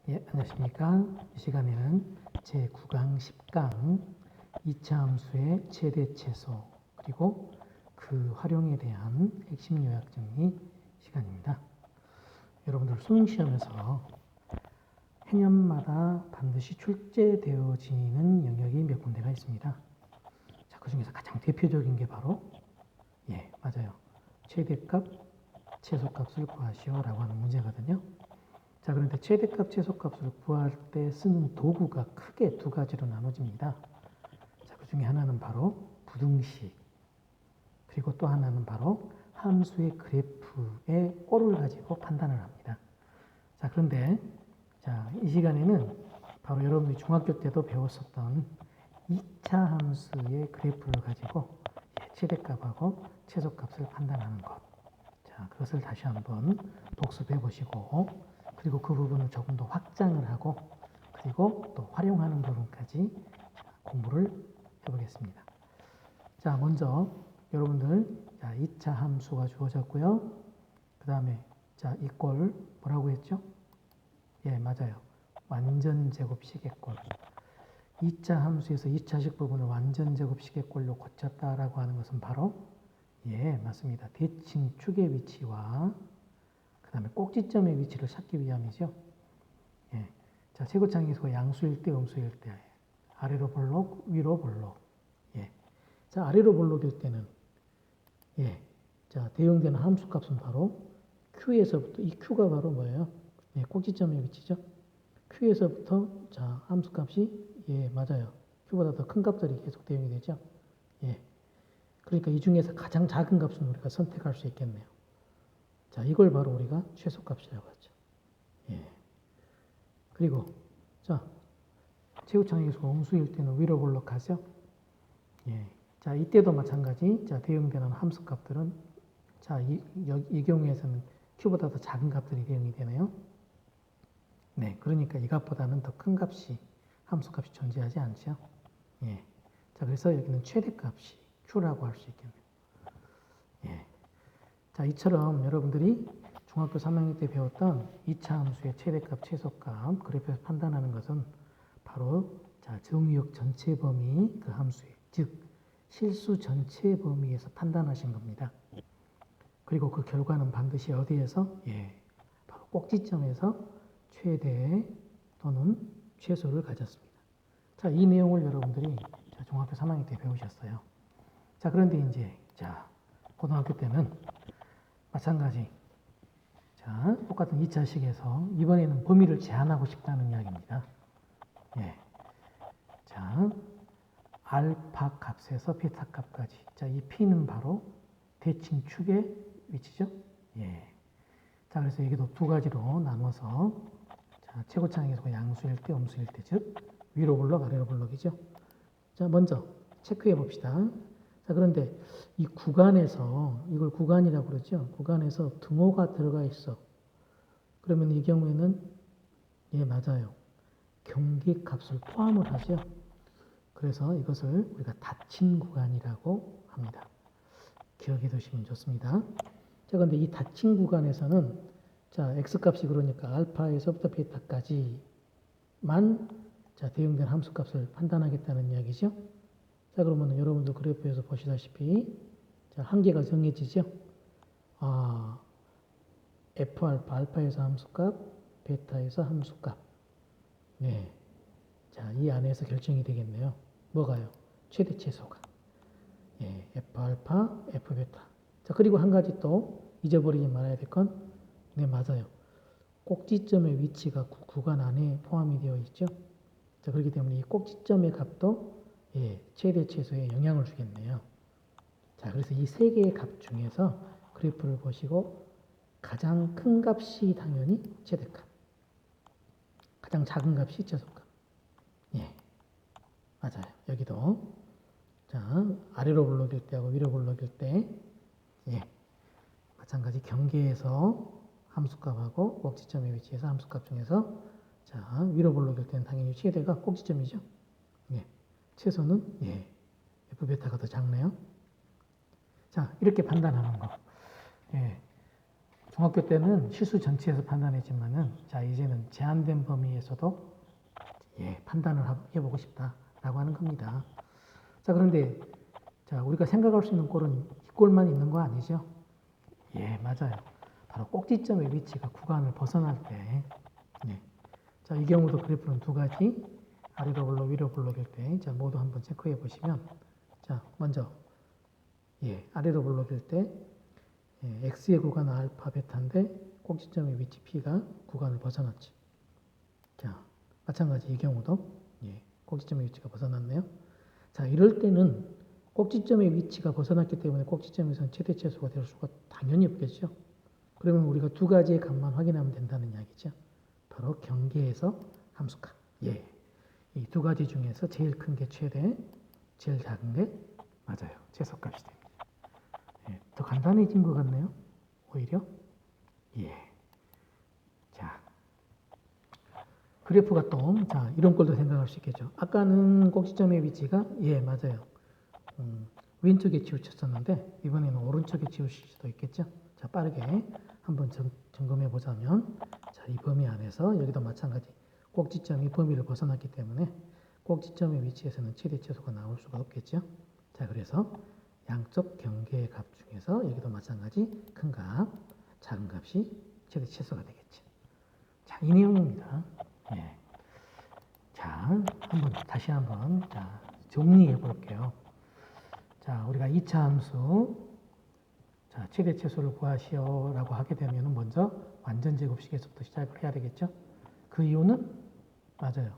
예, 안녕하십니까. 이 시간에는 제9강 10강 2차 함수의 최대 최소 그리고 그 활용에 대한 핵심 요약 정리 시간입니다. 여러분들 수능 시험에서 해년마다 반드시 출제되어지는 영역이 몇 군데가 있습니다. 자, 그 중에서 가장 대표적인 게 바로 맞아요. 최대값, 최소값을 구하시오라고 하는 문제거든요. 자, 그런데 최대값, 최소값을 구할 때 쓰는 도구가 크게 두 가지로 나눠집니다. 자, 그 중에 하나는 바로 부등식, 그리고 또 하나는 바로 함수의 그래프의 꼴을 가지고 판단을 합니다. 자, 그런데 이 시간에는 바로 여러분들이 중학교 때도 배웠었던 2차 함수의 그래프를 가지고 최대값하고 최소값을 판단하는 것. 자, 그것을 다시 한번 복습해 보시고, 그리고 그 부분을 조금 더 확장을 하고, 그리고 또 활용하는 부분까지 공부를 해보겠습니다. 자, 먼저 여러분들 2차 함수가 주어졌고요. 그 다음에 이 꼴 뭐라고 했죠? 예, 맞아요. 완전 제곱식의 꼴. 2차 함수에서 2차식 부분을 완전 제곱식의 꼴로 고쳤다라고 하는 것은 바로 맞습니다. 대칭축의 위치와 그 다음에 꼭지점의 위치를 찾기 위함이죠. 자, 최고창에서 양수일 때, 음수일 때, 아래로 볼록, 위로 볼록. 자, 아래로 볼록일 때는 자, 대응되는 함수값은 바로 Q에서부터, 이 Q가 바로 뭐예요? 꼭지점의 위치죠. Q에서부터 자, 함수값이 맞아요. Q보다 더 큰 값들이 계속 대응이 되죠. 그러니까 이 중에서 가장 작은 값은 우리가 선택할 수 있겠네요. 자, 이걸 바로 우리가 최소값이라고 하죠. 그리고 자, 최고창에서 음수일 때는 위로 볼록하죠. 자, 이때도 마찬가지. 자, 대응되는 함수값들은 자, 이 경우에서는 Q보다 더 작은 값들이 대응이 되네요. 그러니까 이 값보다는 더 큰 값이 함수값이 존재하지 않죠. 자, 그래서 여기는 최대값이 Q라고 할 수 있겠네요. 자, 이처럼 여러분들이 중학교 3학년 때 배웠던 2차 함수의 최대값, 최소값 그래프에서 판단하는 것은 바로 자, 정의역 전체 범위 그 함수의, 즉 실수 전체 범위에서 판단하신 겁니다. 그리고 그 결과는 반드시 어디에서? 바로 꼭지점에서 최대 또는 최소를 가졌습니다. 자, 이 내용을 여러분들이 중학교 3학년 때 배우셨어요. 자, 그런데 이제 고등학교 때는 마찬가지. 자, 똑같은 2차식에서 이번에는 범위를 제한하고 싶다는 이야기입니다. 자, 알파 값에서 베타 값까지. 자, 이 P는 바로 대칭축의 위치죠. 자, 그래서 여기도 두 가지로 나눠서 자, 최고창에서 양수일 때, 음수일 때, 즉 위로 볼록, 아래로 볼록이죠. 자, 먼저 체크해 봅시다. 자, 그런데 이 구간에서 이걸 구간이라고 그러죠. 구간에서 등호가 들어가 있어. 그러면 이 경우에는 맞아요. 경계값을 포함을 하죠. 그래서 이것을 우리가 닫힌 구간이라고 합니다. 기억해 두시면 좋습니다. 자, 그런데 이 닫힌 구간에서는 자, x값이 그러니까 알파에서부터 베타까지만 자, 대응된 함수값을 판단하겠다는 이야기죠. 자, 그러면 여러분들 그래프에서 보시다시피 자, 한계가 정해지죠. F알파, 알파에서 함수값, 베타에서 함수값. 자, 이 안에서 결정이 되겠네요. 뭐가요? 최대 최소가. F알파, F베타. 자, 그리고 한 가지 또 잊어버리지 말아야 될 건, 맞아요. 꼭지점의 위치가 구간 안에 포함이 되어 있죠. 자, 그렇기 때문에 이 꼭지점의 값도 최대 최소에 영향을 주겠네요. 자, 그래서 이 세 개의 값 중에서 그래프를 보시고 가장 큰 값이 당연히 최대값, 가장 작은 값이 최소값. 맞아요. 여기도 자, 아래로 볼록일 때하고 위로 볼록일 때 마찬가지 경계에서 함수값하고 꼭지점의 위치에서 함수값 중에서 자, 위로 볼록일 때는 당연히 최대가 꼭지점이죠. 최소는 F베타가 더 작네요. 자, 이렇게 판단하는 거. 중학교 때는 실수 전체에서 판단했지만은 자 이제는 제한된 범위에서도 판단을 해보고 싶다라고 하는 겁니다. 자 그런데 자 우리가 생각할 수 있는 꼴은 이 꼴만 있는 거 아니죠? 맞아요. 바로 꼭지점의 위치가 구간을 벗어날 때 자, 이 경우도 그래프는 두 가지 아래로 블록 위로 블록일 때 자, 모두 한번 체크해 보시면 자, 먼저 아래로 블록일 때 x의 구간 알파 베타인데 꼭지점의 위치 p가 구간을 벗어났죠. 자, 마찬가지 이 경우도 꼭지점의 위치가 벗어났네요. 자, 이럴 때는 꼭지점의 위치가 벗어났기 때문에 꼭지점에서는 최대 최소가 될 수가 당연히 없겠죠. 그러면 우리가 두 가지의 값만 확인하면 된다는 이야기죠. 바로 경계에서 함수값. 이 두 가지 중에서 제일 큰 게 최대, 제일 작은 게 맞아요. 최소값이 됩니다. 더 간단해진 것 같네요. 오히려. 자, 그래프가 또, 자, 이런 꼴도 생각할 수 있겠죠. 아까는 꼭지점의 위치가, 맞아요. 왼쪽에 치우쳤었는데, 이번에는 오른쪽에 치우칠 수도 있겠죠. 자, 빠르게 한번 점검해 보자면, 자, 이 범위 안에서 여기도 마찬가지. 꼭지점이 범위를 벗어났기 때문에 꼭지점의 위치에서는 최대 최소가 나올 수가 없겠죠. 자, 그래서 양쪽 경계의 값 중에서 여기도 마찬가지 큰 값, 작은 값이 최대 최소가 되겠죠. 자, 이 내용입니다. 자, 다시 한번 자, 정리해 볼게요. 자, 우리가 2차 함수 자, 최대 최소를 구하시오라고 하게 되면 먼저 완전 제곱식에서부터 시작을 해야 되겠죠. 그 이유는 맞아요.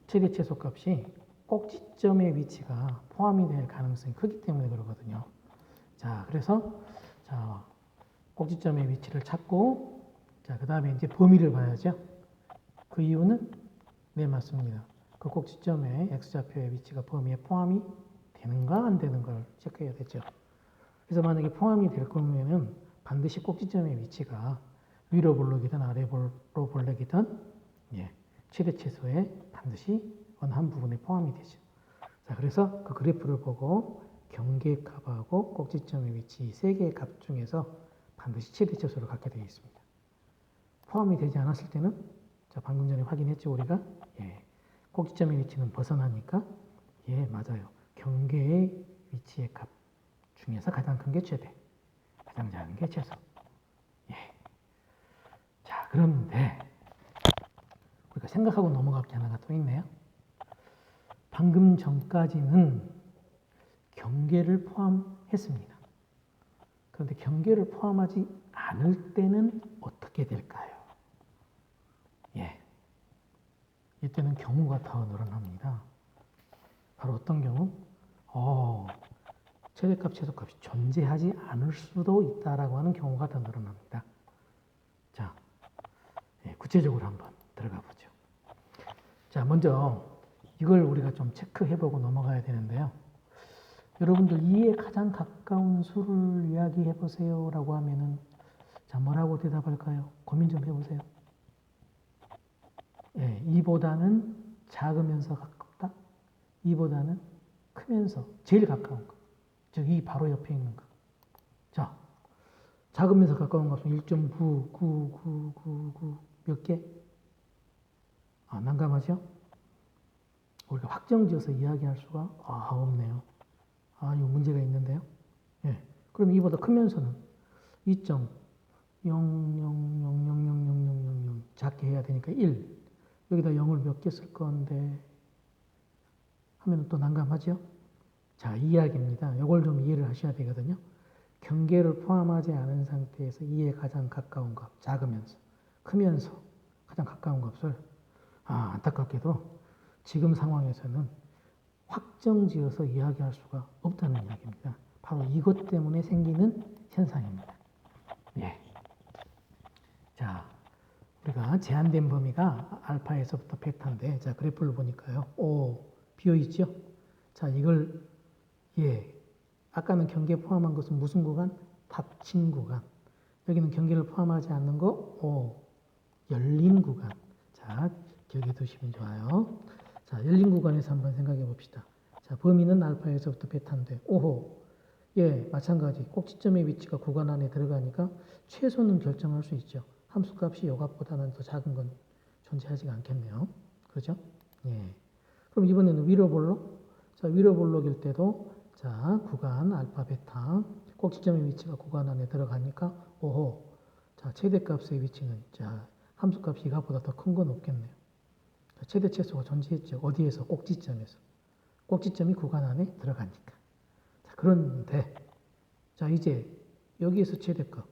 최대 최소 값이 꼭지점의 위치가 포함이 될 가능성이 크기 때문에 그러거든요. 자, 그래서 자, 꼭지점의 위치를 찾고 자, 그다음에 이제 범위를 봐야죠. 그 이유는 맞습니다. 그 꼭지점의 x좌표의 위치가 범위에 포함이 되는가 안 되는 걸 체크해야 되죠. 그래서 만약에 포함이 될 거면은 반드시 꼭지점의 위치가 위로 볼록이든 아래로 볼록이든 최대 최소에 반드시 어느 한 부분에 포함이 되죠. 자, 그래서 그 그래프를 보고 경계 값하고 꼭지점의 위치 세 개의 값 중에서 반드시 최대 최소를 갖게 되어 있습니다. 포함이 되지 않았을 때는 자, 방금 전에 확인했죠, 우리가? 꼭지점의 위치는 벗어나니까 맞아요. 경계의 위치의 값 중에서 가장 큰 게 최대, 가장 작은 게 최소. 자, 그런데 우리가 생각하고 넘어갈 게 하나가 또 있네요. 방금 전까지는 경계를 포함했습니다. 그런데 경계를 포함하지 않을 때는 어떻게 될까요? 이때는 경우가 더 늘어납니다. 바로 어떤 경우? 최대값, 최소값이 존재하지 않을 수도 있다라고 하는 경우가 더 늘어납니다. 자, 구체적으로 한번 들어가 보죠. 자, 먼저 이걸 우리가 좀 체크해보고 넘어가야 되는데요. 여러분들 2에 가장 가까운 수를 이야기해보세요 라고 하면은 자, 뭐라고 대답할까요? 고민 좀 해보세요. 2보다는 작으면서 가깝다? 2보다는 크면서 제일 가까운 거. 즉, 이 바로 옆에 있는 거. 자, 작으면서 가까운 값은 1.99999 몇 개? 난감하죠? 우리가 확정지어서 이야기할 수가 없네요. 이거 문제가 있는데요. 그럼 이보다 크면서는 2.00000000 작게 해야 되니까 1. 여기다 0을 몇 개 쓸 건데 하면 또 난감하죠? 자, 이 이야기입니다. 이걸 좀 이해를 하셔야 되거든요. 경계를 포함하지 않은 상태에서 2에 가장 가까운 값, 작으면서, 크면서 가장 가까운 값을 안타깝게도 지금 상황에서는 확정지어서 이야기할 수가 없다는 이야기입니다. 바로 이것 때문에 생기는 현상입니다. 자, 우리가 제한된 범위가 알파에서부터 베타인데, 자, 그래프를 보니까요. 비어있죠? 자, 이걸, 아까는 경계 포함한 것은 무슨 구간? 닫힌 구간. 여기는 경계를 포함하지 않는 거, 열린 구간. 자, 기억해 두시면 좋아요. 자, 열린 구간에서 한번 생각해 봅시다. 자, 범위는 알파에서부터 베타인데, 예, 마찬가지. 꼭지점의 위치가 구간 안에 들어가니까 최소는 결정할 수 있죠. 함수값이 요 값보다는 더 작은 건 존재하지가 않겠네요. 그렇죠? 예. 그럼 이번에는 위로 볼록. 자, 위로 볼록일 때도 자, 구간 알파 베타 꼭지점의 위치가 구간 안에 들어가니까 오호. 자, 최대값의 위치는 자, 함수값이 이값보다 더 큰 건 없겠네요. 자, 최대 최소가 존재했죠. 어디에서? 꼭지점에서. 꼭지점이 구간 안에 들어가니까. 자, 그런데 자, 이제 여기에서 최대값,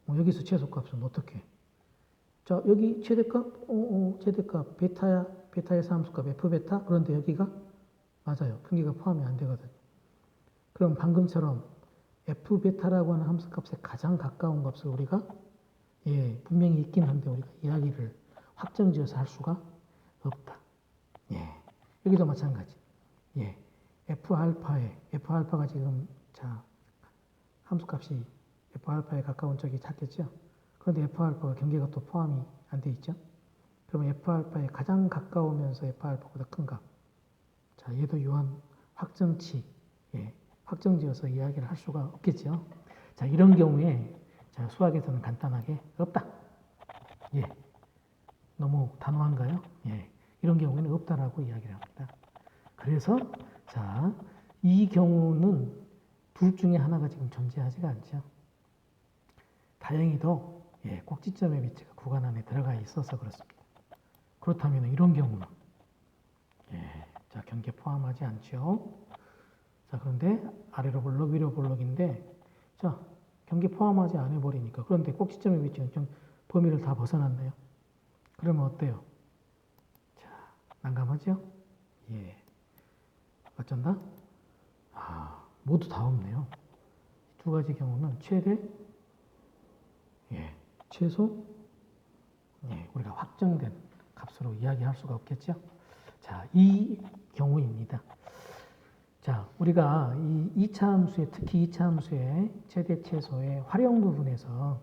여기서 최소값은 어떻게 해? 자, 여기 최대값, 최대값 베타야, 베타에서 함수값 f 베타. 그런데 여기가 맞아요. 분기가 포함이 안 되거든. 그럼 방금처럼 f 베타라고 하는 함수값에 가장 가까운 값을 우리가 예, 분명히 있긴 한데 우리가 이야기를 확정지어서 할 수가 없다. 예, 여기도 마찬가지. 예, f 알파가 지금 자 함수값이 f 알파에 가까운 쪽이 작겠죠. 그런데 f 알파가 경계가 또 포함이 안 돼 있죠. 그러면 f 알파에 가장 가까우면서 f 알파보다 큰 값. 자, 얘도 요한 확정치, 예, 확정지어서 이야기를 할 수가 없겠죠. 자, 이런 경우에 자, 수학에서는 간단하게 없다. 예, 너무 단호한가요? 예, 이런 경우에는 없다라고 이야기를 합니다. 그래서 자, 이 경우는 둘 중에 하나가 지금 존재하지가 않죠. 다행히도 예, 꼭지점의 위치가 구간 안에 들어가 있어서 그렇습니다. 그렇다면 이런 경우는 예, 자, 경계 포함하지 않죠. 자, 그런데 아래로 볼록 위로 볼록인데 자, 경계 포함하지 않아 버리니까 그런데 꼭지점의 위치는 좀 범위를 다 벗어났네요. 그러면 어때요? 자, 난감하죠? 예. 어쩐다? 아, 모두 다 없네요. 두 가지 경우는 최대, 예, 최소, 예, 우리가 확정된 값으로 이야기할 수가 없겠죠? 자, 이 경우입니다. 자, 우리가 이 2차 함수의, 특히 2차 함수의 최대 최소의 활용 부분에서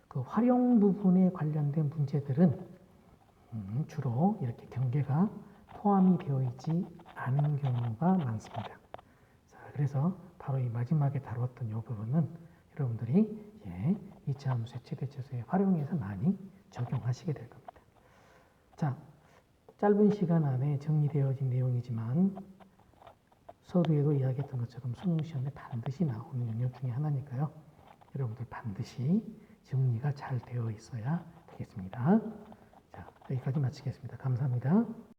그 활용 부분에 관련된 문제들은 주로 이렇게 경계가 포함이 되어 있지 않은 경우가 많습니다. 자, 그래서 바로 이 마지막에 다뤘던 이 부분은 여러분들이 예, 2차 함수의 최대 최소의 활용에서 많이 적용하시게 될 겁니다. 자, 짧은 시간 안에 정리되어진 내용이지만 서두에도 이야기했던 것처럼 수능 시험에 반드시 나오는 영역 중에 하나니까요. 여러분들 반드시 정리가 잘 되어 있어야 되겠습니다. 자, 여기까지 마치겠습니다. 감사합니다.